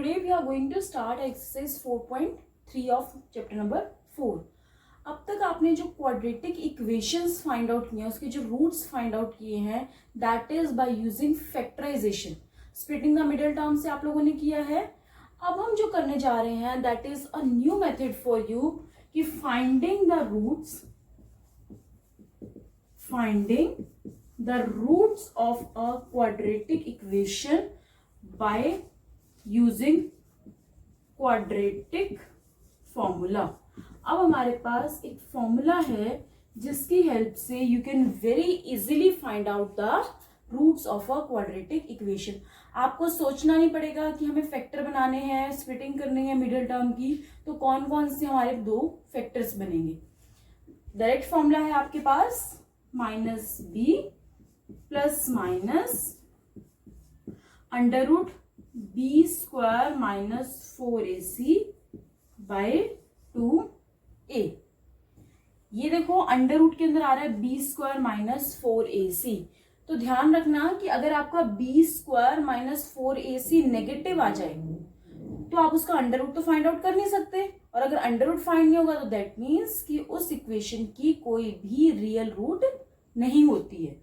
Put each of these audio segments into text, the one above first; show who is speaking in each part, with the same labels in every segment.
Speaker 1: today we are going to start exercise 4.3 of chapter number 4. अब तक आपने जो क्वाड्रेटिक इक्वेशंस फाइंड आउट किए हैं, उसके जो रूट्स फाइंड आउट किए हैं, that is by using factorisation. Splitting the middle term से आप लोगों ने किया है. अब हम जो करने जा रहे हैं that is a new method for you कि finding the roots of a quadratic equation by using quadratic formula. अब हमारे पास एक फॉर्मूला है जिसकी हेल्प से you can very easily find out the roots of a quadratic equation. आपको सोचना नहीं पड़ेगा कि हमें फैक्टर बनाने हैं, स्प्लिटिंग करनी है मिडिल टर्म की, तो कौन कौन से हमारे दो फैक्टर्स बनेंगे. डायरेक्ट फॉर्मूला है आपके पास minus B plus minus under root B square minus 4ac by 2a. ये देखो अंडर रूट के अंदर आ रहा है बी स्क्वायर माइनस 4ac. तो ध्यान रखना कि अगर आपका B square minus 4ac negative आ जाए तो आप उसका अंडर रूट तो फाइंड आउट कर नहीं सकते, और अगर अंडर रूट फाइंड नहीं होगा तो दैट मीन्स कि उस इक्वेशन की कोई भी रियल रूट नहीं होती है.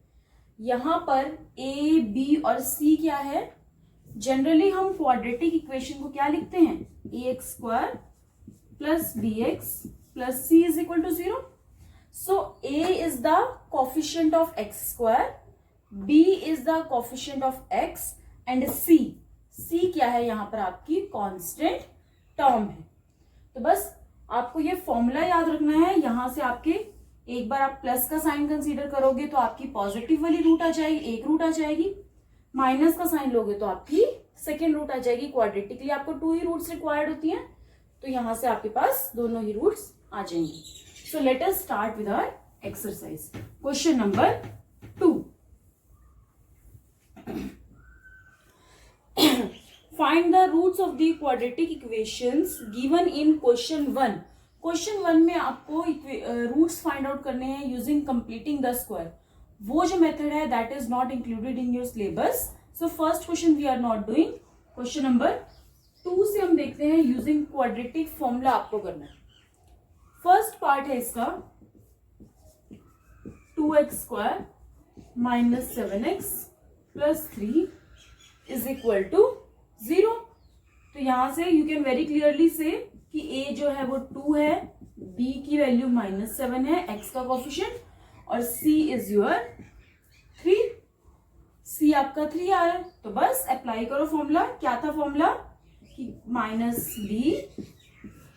Speaker 1: यहां पर ए बी और सी क्या है, जनरली हम क्वाड्रेटिक इक्वेशन को क्या लिखते हैं, A X square plus B X plus C is equal to 0. So A is the coefficient of X square, B is the coefficient of X and C क्या है, यहां पर आपकी कांस्टेंट टर्म है. तो बस आपको ये फॉर्मूला याद रखना है. यहां से आपके एक बार आप प्लस का साइन कंसीडर करोगे तो आपकी पॉजिटिव वाली रूट आ जाएगी, एक रूट आ जाएगी. माइनस का साइन लोगे तो आपकी सेकेंड रूट आ जाएगी. क्वाड्रेटिकली आपको 2 ही रूट्स रिक्वायर्ड होती हैं, तो यहां से आपके पास दोनों ही रूट्स आ जाएंगी. So let us start with our exercise. Question number 2. Find the roots of the quadratic equations given in question 1. Question 1 में आपको रूट्स फाइंड आउट करने हैं यूजिंग कंप्लीटिंग द स्क्वायर. वो जो मेथड है that is not included in your syllabus. So first question we are not doing. Question number 2 से हम देखते हैं यूजिंग क्वाड्रेटिक फॉर्मूला आपको करना है. फर्स्ट पार्ट है इसका 2x square minus 7x plus 3 is equal to 0. तो यहां से यू कैन वेरी क्लियरली से कि a जो है वो 2 है, b की वैल्यू माइनस 7 है, x का कोफिशिएंट, और c इज योर 3. c आपका 3 आया. तो बस अप्लाई करो फॉर्मूला. क्या था फॉर्मूला कि minus B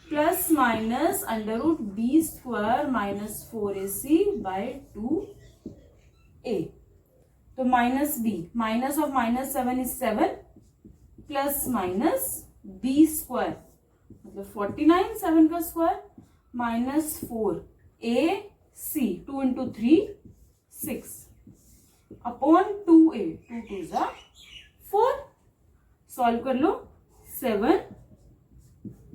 Speaker 1: plus minus under root B square minus 4ac by 2a. तो minus b, minus of minus 7 is 7 plus minus b square मतलब 49, 7 का square minus 4ac 2 into 3 6 upon 2a 2 2 जा 4. Solve कर लो. 7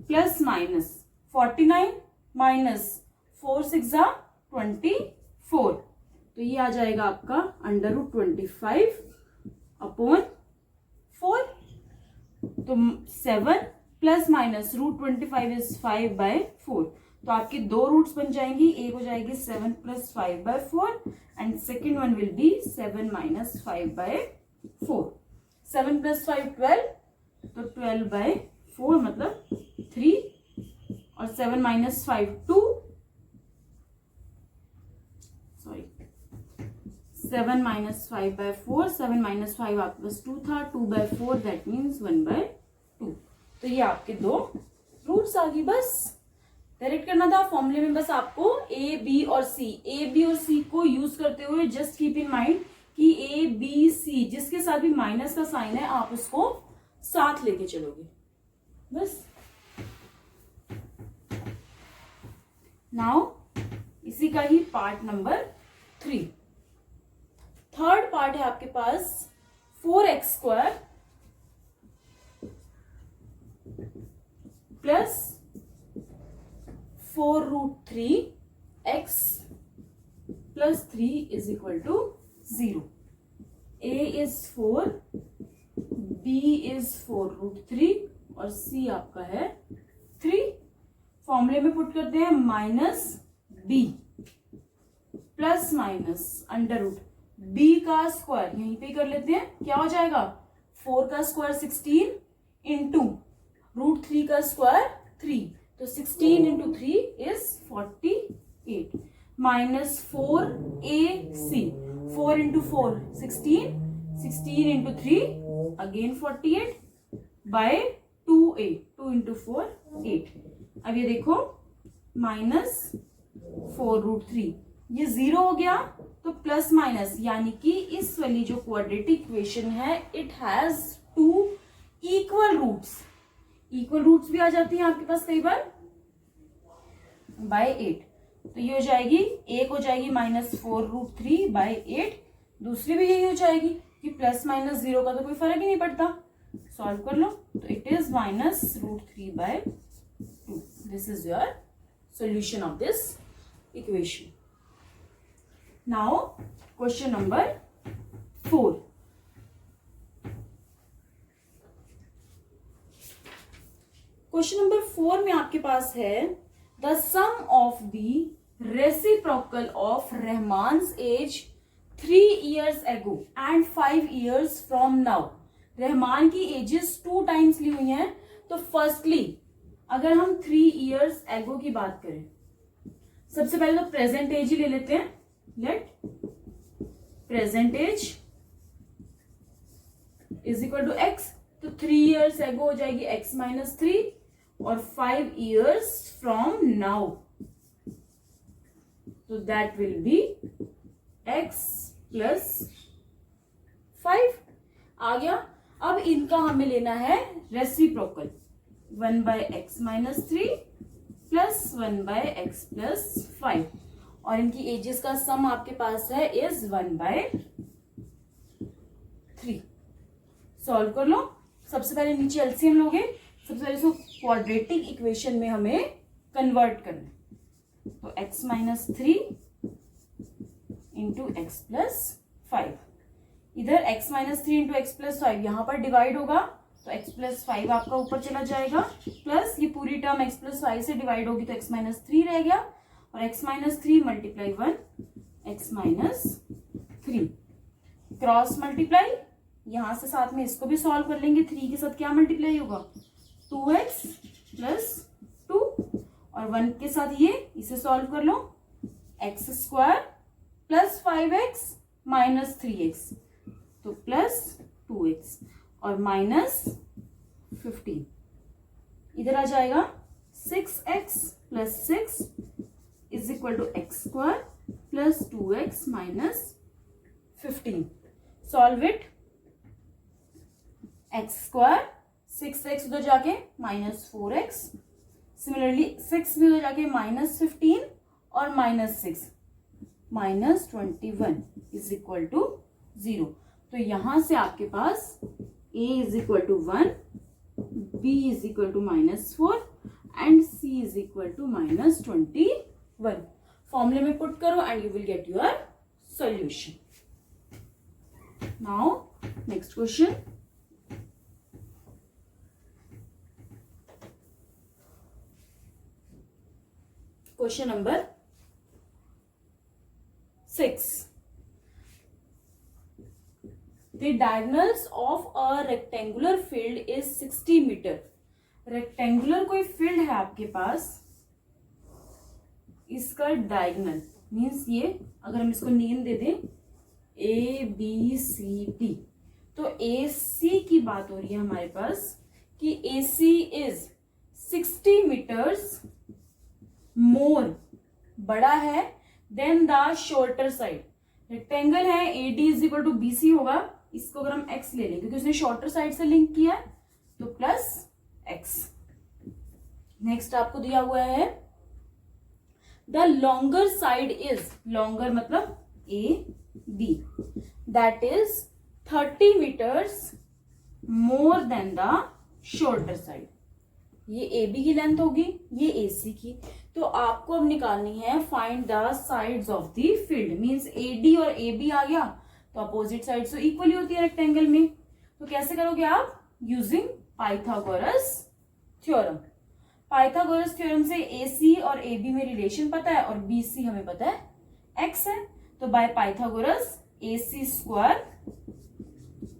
Speaker 1: plus minus 49 minus 4 6 जा 24. तो ये आ जाएगा आपका अंडर रूट 25 अपॉन 4. तो 7 plus minus root 25 is 5 by 4. तो आपकी दो रूट्स बन जाएंगी. एक हो जाएगी 7 plus 5 by 4 and second one will be 7 minus 5 by 4. 7 plus 5 12, तो 12 बाय 4 मतलब 3, और 7 minus 5 2, sorry 7 minus 5 by 4, 7 minus 5 आपके पास 2 था, 2 बाय 4 दैट मीन्स 1 बाय 2. तो ये आपके दो रूट्स आ गई. बस डायरेक्ट करना था फॉर्मूले में. बस आपको ए बी और सी को यूज करते हुए जस्ट कीप इन माइंड कि ए बी सी जिसके साथ भी माइनस का साइन है आप उसको साथ लेके चलोगे. बस नाउ इसी का ही पार्ट नंबर 3. थर्ड पार्ट है आपके पास 4x square plus 4 root 3x plus 3 is equal to 0. a is 4, b is 4 root 3 और c आपका है 3। फॉर्मूले में पुट करते हैं minus b plus minus under root b का स्क्वायर, यहीं पे कर लेते हैं, क्या हो जाएगा 4 का स्क्वायर 16 इंटू रूट 3 का स्क्वायर 3, तो 16 into 3 is 48 minus 4ac, 4 into 4 16, 16 into 3 again 48 by 2a, 2 into 4 8। अब ये देखो माइनस 4 रूट 3, ये 0 हो गया तो प्लस माइनस, यानी कि इस वाली जो क्वाड्रेटिक इक्वेशन है it has 2 equal roots. Equal roots भी आ जाती हैं आपके पास कई बार बाय 8, तो ये हो जाएगी, एक हो जाएगी माइनस 4 रूट 3 बाय 8, दूसरी भी यही हो जाएगी कि प्लस माइनस 0 का तो कोई फर्क ही नहीं पड़ता। सॉल्व कर लो, तो it is minus root 3 by 2। This is your solution of this equation. Now question number 4. Question number 4 में आपके पास है the sum of the reciprocal of Rahman's age 3 years ago and 5 years from now। Rahman की ages 2 times ली हुई हैं, तो firstly अगर हम 3 years ago की बात करें, सबसे पहले तो प्रेजेंट एज ही ले लेते हैं। Let present age is equal to x, तो 3 years ago हो जाएगी x माइनस 3 और 5 years from now, तो that will be x plus 5 आ गया। अब इनका हमें लेना है reciprocal, 1 by x minus 3 plus 1 by x plus 5, और इनकी एजेस का सम आपके पास है इज 1 बाय 3। सॉल्व कर लो। सबसे पहले नीचे एलसीएम लोगे, सबसे पहले इसको क्वाड्रेटिक इक्वेशन में हमें कन्वर्ट करना है, तो x minus 3 into x plus 5, इधर x minus 3 into x plus 5 यहां पर डिवाइड होगा, तो x प्लस 5 आपका ऊपर चला जाएगा, प्लस ये पूरी टर्म x प्लस 5 से डिवाइड होगी तो x माइनस 3 रह गया, और x minus 3 multiply 1 x minus 3 cross multiply, यहां से साथ में इसको भी सॉल्व कर लेंगे। 3 के साथ क्या मल्टीप्लाई होगा 2x प्लस 2, और 1 के साथ ये, इसे सॉल्व कर लो, X square plus 5x minus 3x, तो प्लस 2x और माइनस 15, इधर आ जाएगा 6x plus 6 is equal to x square plus 2x minus 15। Solve it, x square 6x उधर जाके माइनस 4x, सिमिलरली 6 भी उधर जाके माइनस 15 और minus 6 minus 21 is equal to 0। तो यहां से आपके पास a is equal to 1, b is equal to minus 4 and c is equal to minus 21। फॉर्मूले में पुट करो and you will get your solution. Now next question, question number 6। The diagonals of a rectangular field is 60 meter। Rectangular कोई field है आपके पास, इसका diagonal means ये, अगर हम इसको नेम दे दें ABCD, तो AC की बात हो रही है हमारे पास कि AC इज 60 मीटर्स मोर, बड़ा है than the shorter side. Rectangle है, AD is equal to BC होगा, इसको अगर हम x ले लें क्योंकि उसने शॉर्टर साइड से लिंक किया है, तो प्लस x। नेक्स्ट आपको दिया हुआ है the longer side is, longer मतलब AB, that is 30 metres more than the shorter side. ये AB की लेंथ होगी, ये AC की, तो आपको अब निकालनी है find the sides of the field. Means AD और AB आ गया, तो अपोजिट साइड तो इक्वली होती है रेक्टेंगल में, तो कैसे करोगे आप, using Pythagoras theorem. Pythagoras theorem से AC और AB में रिलेशन पता है और BC हमें पता है x है, तो by Pythagoras AC square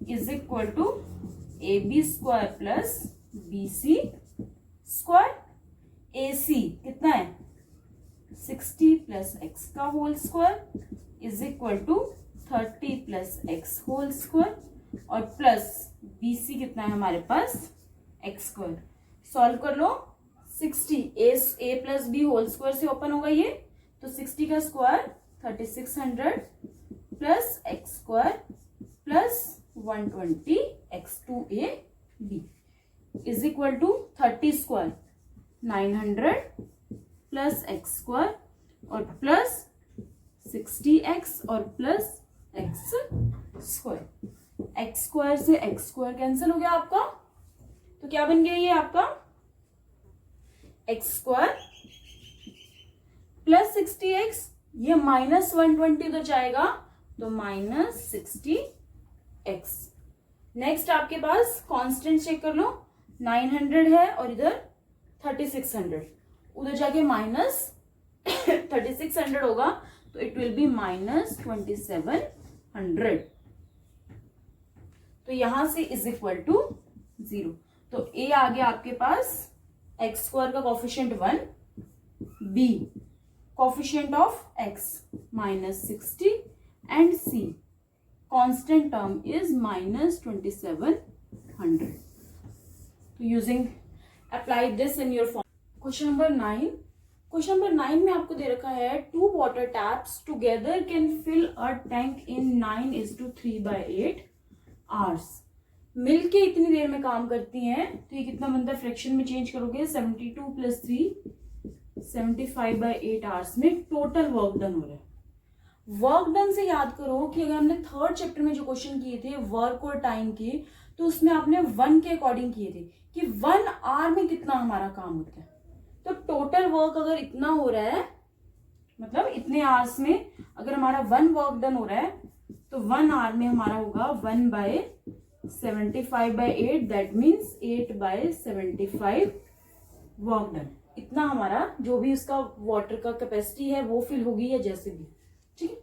Speaker 1: is equal to AB square plus BC square. AC कितना है 60 प्लस x का whole square is equal to 30 plus x whole square और प्लस BC कितना है हमारे पास x स्क्वायर। सॉल्व कर लो। 60 a plus b whole square से ओपन होगा ये, तो 60 का square 3600 plus x square plus 120 x 2ab is equal to 30 square 900 plus x square और प्लस 60x और plus x square. x square से x स्क्वायर कैंसिल हो गया आपका, तो क्या बन गया ये आपका x स्क्वायर प्लस 60x, ये माइनस 120 उधर जाएगा तो माइनस 60x। नेक्स्ट आपके पास कांस्टेंट चेक कर लो, 900 है और इधर 3600, उधर जाके माइनस 3600 होगा तो इट विल बी माइनस 2700, तो यहां से इज इक्वल टू 0। तो a आ गया आपके पास x स्क्वायर का coefficient 1, b coefficient of x minus 60 and c constant term is minus 2700। तो using apply this in your form. Question number 9। Question number 9 में आपको दे रखा है 2 water taps together can fill a tank in 9:3/8 hours. मिलके इतनी देर में काम करती हैं, तो ये कितना बनता है, फ्रैक्शन में चेंज करोगे 72 प्लस 3 75/8 आवर्स में टोटल वर्क डन हो रहा है। वर्क डन से याद करो कि अगर हमने थर्ड चैप्टर में जो क्वेश्चन किए थे वर्क और टाइम के, तो उसमें आपने 1 के अकॉर्डिंग किए थे कि 1 आवर में कितना हमारा काम होता है। तो टोटल वर्क अगर इतना हो रहा है, मतलब इतने आवर्स में अगर हमारा 1 वर्क डन हो रहा है, तो 1 आवर में हमारा होगा 1/75/8, दैट मीन्स 8/75 वर्क डन। इतना हमारा जो भी उसका वाटर का कैपेसिटी है वो फिल होगी या जैसे भी, ठीक है।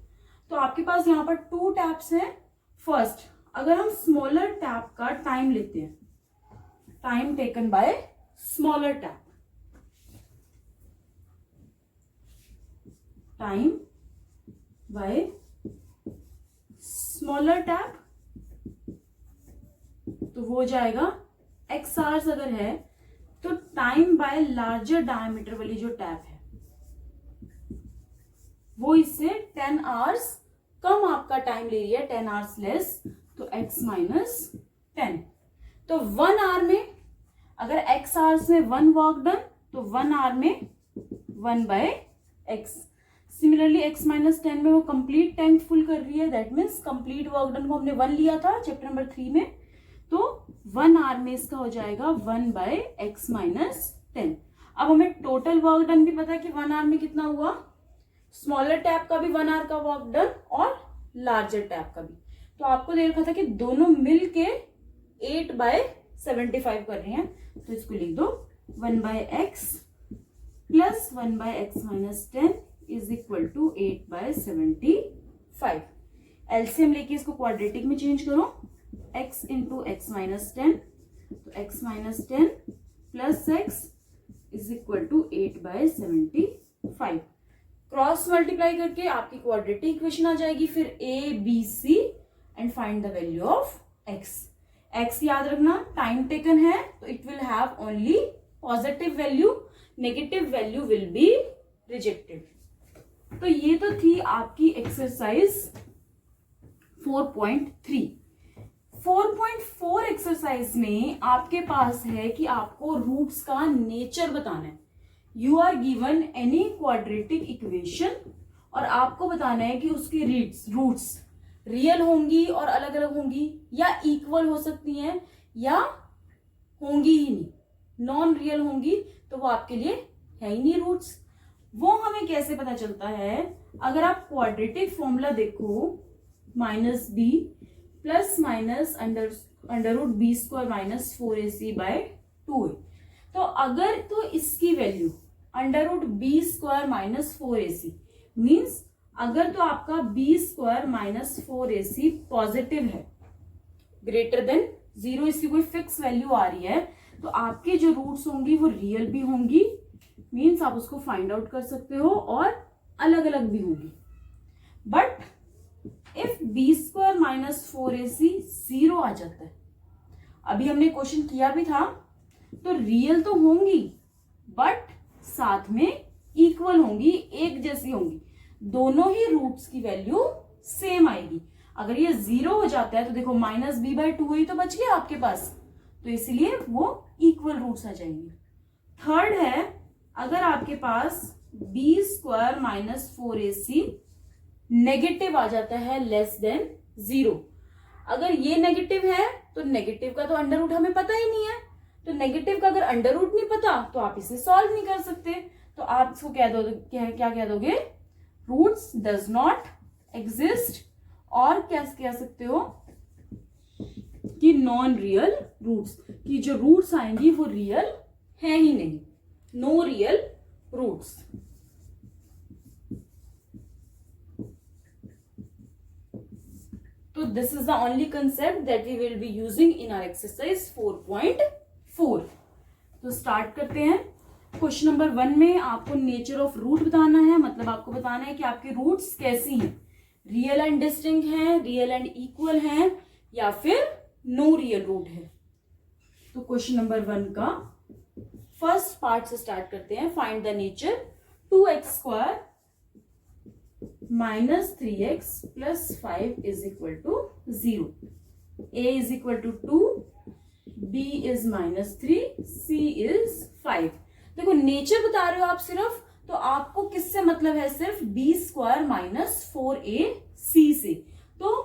Speaker 1: तो आपके पास यहाँ पर 2 टैप्स हैं। फर्स्ट, अगर हम स्मॉलर टैप का टाइम लेते हैं, time taken by smaller tap, time by smaller tap, तो वो हो जाएगा x आवर्स अगर है तो टाइम बाय लार्जर डायमीटर वाली जो टैप है वो इससे 10 आवर्स कम आपका टाइम ले रही है, 10 आवर्स लेस, तो x माइनस 10। तो 1 आवर में अगर x आवर्स में 1 वर्क डन, तो 1 आवर में 1/x। सिमिलरली x माइनस 10 में वो कंप्लीट टैंक फुल कर रही है, that means complete work done को हमने 1 लिया था चैप्टर नंबर 3 में, तो 1 आवर में इसका हो जाएगा 1/x माइनस 10। अब हमें टोटल वर्क डन भी पता है कि 1 आवर में कितना हुआ, स्मॉलर टैप का भी 1 आवर का वर्क डन और लार्जर टैप का भी। तो आपको दे रखा था कि दोनों मिलके 8/75 कर रहे हैं, तो इसको लिख दो 1/x plus 1/x minus 10 is equal to 8/75। LCM लेके इसको क्वाड्रेटिक में चेंज करो, x इंटू एक्स माइनस 10, तो x minus 10 plus x is equal to 8/75। Cross multiply करके आपकी क्वाड्रेटिक इक्वेशन आ जाएगी, फिर a b c and find the value of x। x याद रखना टाइम टेकन है तो it will have only positive value, negative value will be rejected. तो ये तो थी आपकी एक्सरसाइज 4.3। 4.4 एक्सरसाइज में आपके पास है कि आपको रूट्स का नेचर बताना है। You are given any quadratic equation और आपको बताना है कि उसकी रूट्स रियल होंगी और अलग अलग होंगी, या इक्वल हो सकती हैं, या होंगी ही नहीं, नॉन रियल होंगी, तो वो आपके लिए है ही नहीं रूट्स। वो हमें कैसे पता चलता है, अगर आप क्वाड्रेटिक फॉर्मूला देखो, -b plus minus under root B square minus 4ac by 2a। तो अगर तो इसकी value under root B square minus 4ac means अगर तो आपका B square minus 4ac positive है ग्रेटर देन 0, इसकी कोई फिक्स वैल्यू आ रही है, तो आपके जो रूट्स होंगी वो रियल भी होंगी, मीन्स आप उसको फाइंड आउट कर सकते हो, और अलग अलग भी होंगी। But if b square minus 4ac 0 आ जाता है, अभी हमने क्वेश्चन किया भी था, तो रियल तो होंगी बट साथ में इक्वल होंगी, एक जैसी होंगी, दोनों ही रूट्स की वैल्यू सेम आएगी। अगर ये 0 हो जाता है तो देखो माइनस बी बाय 2 ही तो बच गया आपके पास, तो इसलिए वो इक्वल रूट्स आ जाएंगे। थर्ड है, अगर आपके पास B square minus 4ac negative आ जाता है लेस देन 0, अगर ये नेगेटिव है तो नेगेटिव का तो अंडर रूट हमें पता ही नहीं है, तो नेगेटिव का अगर अंडर रूट नहीं पता तो आप इसे सॉल्व नहीं कर सकते, तो आप इसको क्या कह दोगे, रूट्स डज नॉट एग्जिस्ट, और क्या कह सकते हो कि नॉन रियल रूट्स, कि जो रूट्स आएंगी वो रियल है ही नहीं, नो रियल रूट्स। तो this is the only concept that we will be using in our exercise 4.4। तो स्टार्ट करते हैं। क्वेश्चन नंबर 1 में आपको नेचर ऑफ रूट बताना है, मतलब आपको बताना है कि आपके रूट्स कैसी हैं, रियल एंड डिस्टिंक्ट हैं, रियल एंड इक्वल हैं, या फिर नो रियल रूट है। तो क्वेश्चन नंबर 1 का फर्स्ट पार्ट से स्टार्ट करते हैं। Find the nature 2x square minus 3x plus 5 is equal to 0, a is equal to 2, b is minus 3, c is 5। देखो नेचर बता रहे हो आप सिर्फ, तो आपको किससे मतलब है, सिर्फ बी स्क्वायर माइनस 4ac से, तो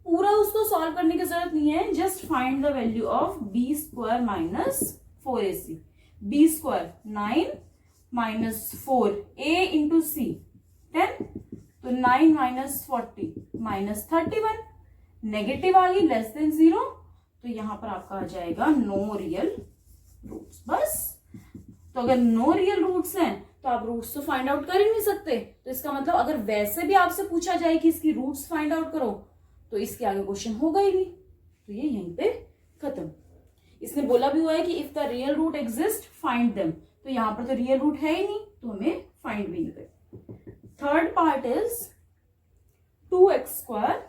Speaker 1: पूरा उसको सॉल्व करने की जरूरत नहीं है, just find the value of B square minus 4ac। B square 9 minus 4 a into C 10, तो 9 माइनस 40 माइनस 31, नेगेटिव आ गई लेस देन 0, तो यहां पर आपका आ जाएगा नो रियल रूट्स। बस, तो अगर नो रियल रूट्स हैं तो आप रूट्स तो फाइंड आउट कर ही नहीं सकते, तो इसका मतलब अगर वैसे भी आपसे पूछा जाए कि इसकी रूट्स फाइंड आउट करो तो इसके आगे क्वेश्चन होगा ही नहीं, तो ये यहीं पे खत्म। इसने बोला भी हुआ है कि if the real root exist find them, तो यहां पर तो रियल रूट है ही नहीं, तो हमें फाइंड भी नहीं करना। Third part is 2x square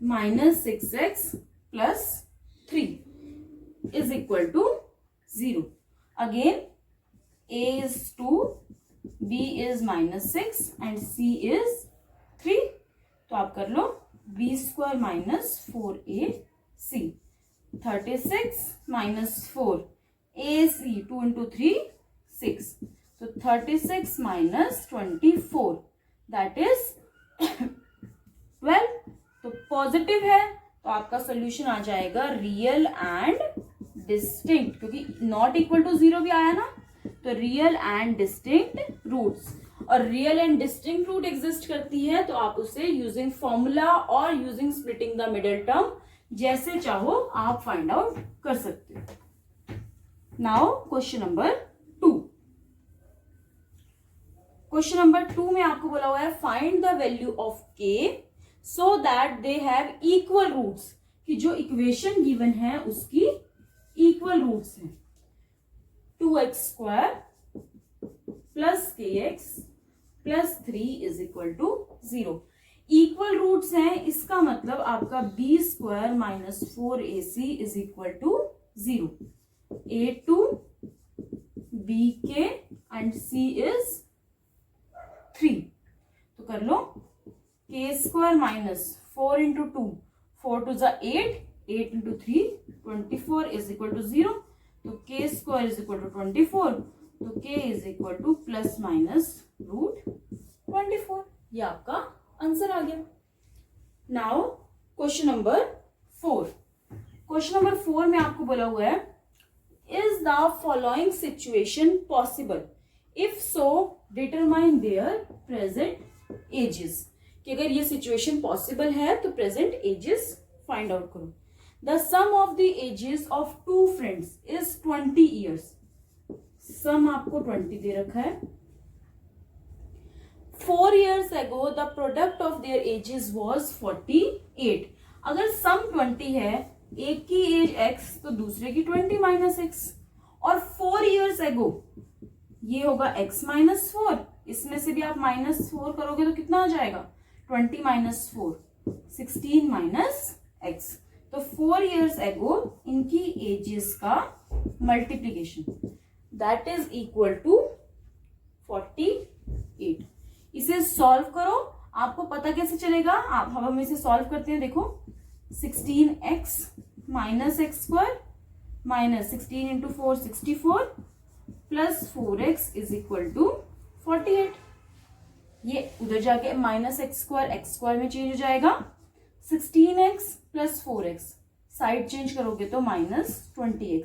Speaker 1: minus 6x plus 3 is equal to 0। Again, a is 2, b is minus 6 and c is 3. तो आप कर लो b square minus 4ac, 36 minus 4 ac 2 into 3 6, तो 36 माइनस 24 दैट इज 12। तो positive है तो आपका solution आ जाएगा रियल एंड डिस्टिंक्ट, क्योंकि नॉट इक्वल टू 0 भी आया ना, तो रियल एंड डिस्टिंक्ट रूट्स, और real and distinct root exist करती है तो आप उसे यूजिंग फॉर्मूला और using splitting the middle term जैसे चाहो आप फाइंड आउट कर सकते हो। Now question number 2। Question number 2 में आपको बोला हुआ है find the value of k so that they have equal roots, कि जो इक्वेशन गिवन है उसकी इक्वल रूट्स हैं। 2x square plus kx plus 3 is equal to 0। Equal roots हैं, इसका मतलब आपका b square minus 4ac is equal to 0। a2 bk and c is 3। तो कर लो k square minus 4 into 2, 4 two जा 8, 8 इंटू 3 24 इज इक्वल टू 0, तो k square is equal to 24, तो k is equal to plus minus root 24। ये आपका answer आ गया। Now question number 4। Question number 4 में आपको बोला हुआ है is the following situation possible, if so determine their present ages, कि अगर ये सिचुएशन पॉसिबल है तो प्रेजेंट एजेस फाइंड आउट करो। The sum of the ages of two friends is 20 years. सम आपको 20 दे रखा है। 4 years ago the product of their ages was 48। अगर सम 20 है, एक की एज x तो दूसरे की 20 माइनस x, और 4 years ago ये होगा x माइनस 4, इसमें से भी आप -4 करोगे तो कितना आ जाएगा 20 माइनस 4 16 माइनस x। तो 4 years ago इनकी एजेस का multiplication that is equal to 48। इसे सॉल्व करो। आपको पता कैसे चलेगा, आप हम इसे सॉल्व करते हैं। देखो 16x minus x square minus 16 into 4 64 plus 4x is equal to 48। ये उधर जाके माइनस एक्स स्क्वायर में चेंज हो जाएगा। 16x plus 4x side change करोगे तो माइनस 20x,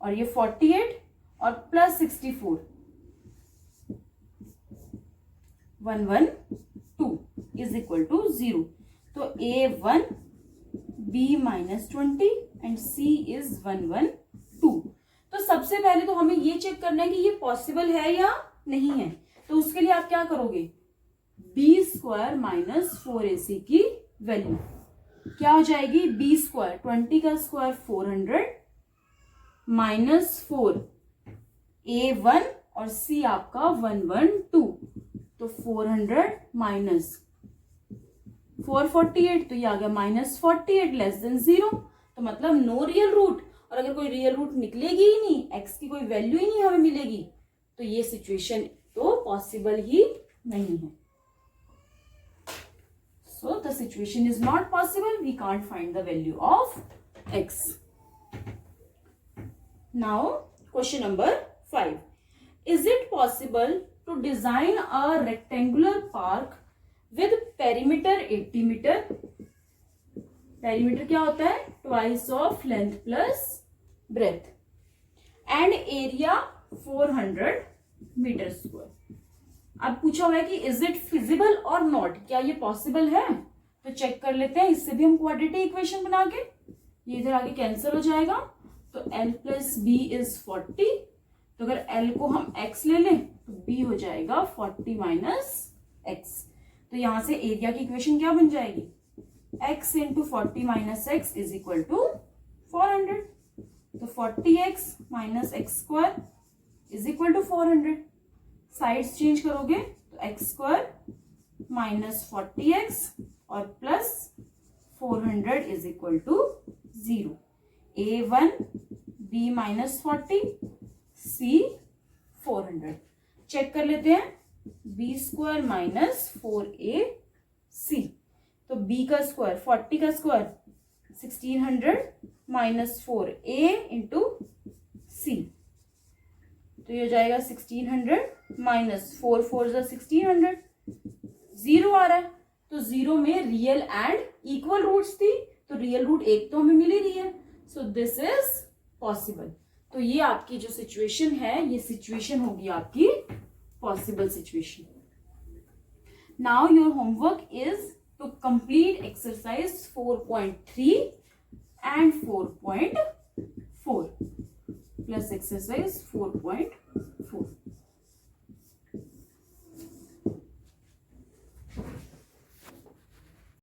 Speaker 1: और ये 48 और प्लस 64 112 इज इक्वल टू 0। तो A1 B minus 20 and C is 112। तो सबसे पहले तो हमें ये चेक करना है कि ये पॉसिबल है या नहीं है। तो उसके लिए आप क्या करोगे, B स्क्वायर माइनस 4AC की वैल्यू क्या हो जाएगी, B स्क्वायर 20 का स्क्वायर 400 माइनस 4 A1 और C आपका 112, तो 400 माइनस 448, तो ये आ गया -48 लेस देन 0। तो मतलब नो रियल रूट, और अगर कोई रियल रूट निकलेगी ही नहीं, x की कोई वैल्यू ही नहीं हमें मिलेगी, तो ये सिचुएशन तो पॉसिबल ही नहीं है। So the situation is not possible, we can't find the value of x। Now question number 5, is it possible to design a rectangular park with perimeter 80 metre. Perimeter क्या होता है, twice of length plus breadth and area 400 metre square. अब पूछा हुआ है कि is it feasible और not, क्या ये पॉसिबल है। तो चेक कर लेते हैं, इससे भी हम क्वाड्रेटिक इक्वेशन बना के, ये इधर आगे कैंसिल हो जाएगा। तो l प्लस बी इज 40। तो अगर l को हम x ले लें तो b हो जाएगा 40 माइनस एक्स। तो यहां से एरिया की इक्वेशन क्या बन जाएगी, x into 40 minus x is equal to 400। तो 40x minus x square is equal to 400। Sides change करोगे तो एक्स स्क्वायर माइनस 40x और plus 400 is equal to 0। A1 B minus 40 C 400। Check कर लेते हैं, B स्क्वायर माइनस 4AC, तो B का square 40 का square 1600 minus 4A into C, तो ये हो जाएगा 1600 माइनस 4 4 1600, 0 आ रहा है। तो 0 में रियल एंड इक्वल रूट्स थी, तो रियल रूट एक तो हमें मिल ही रही है। So this is possible. तो ये आपकी जो सिचुएशन है, ये सिचुएशन होगी आपकी possible situation. Now your homework is to complete exercise 4.3 and 4.4 plus exercise 4.4।